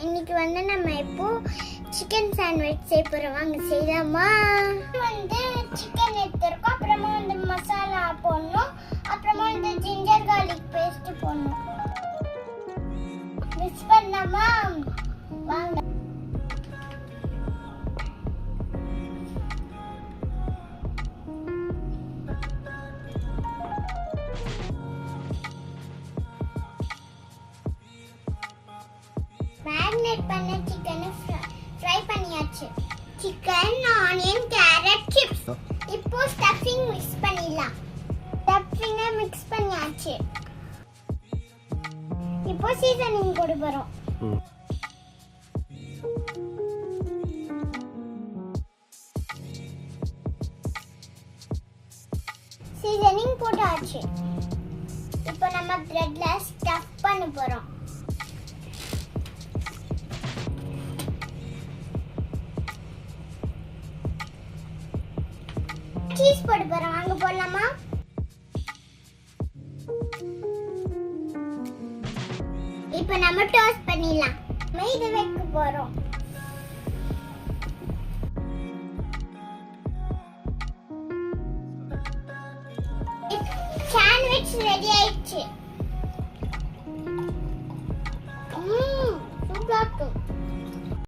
இன்னைக்கு வந்து நம்ம இப்போ சிக்கன் சாண்ட்விச் செய்ய போறோம். வாங்க செய்யலாமா? வந்து சிக்கன் எடுத்துறோம், அப்புறமா வந்து மசாலா போடணும், அப்புறமா வந்து ஜிஞ்சர் கார்லிக் பேஸ்ட் போடணும். மிக்ஸ் பண்ணாமா? வாங்க. மேரினேட் பண்ண சிக்கனை ஃப்ரை பண்ணியாச்சு. Chicken, onion, carrot, chips. இப்போ ஸ்டஃபிங் மிக்ஸ் பண்ணிடலாம். ஸ்டஃபிங்கை மிக்ஸ் பண்ணியாச்சு. இப்போ சீசனிங் போட போறோம். சீசனிங் போட்டாச்சு. இப்போ நம்ம பிரெட்ல ஸ்டஃப் பண்ண போறோம். சீஸ் போட போறோம். வாங்க போடலாமா? இப்போ நம்ம டோஸ்ட் பண்ணிடலாம். இது வைக்க போறோம். சாண்ட்விச் ரெடி ஆயிடுச்சு. சூப்பரா இருக்கு.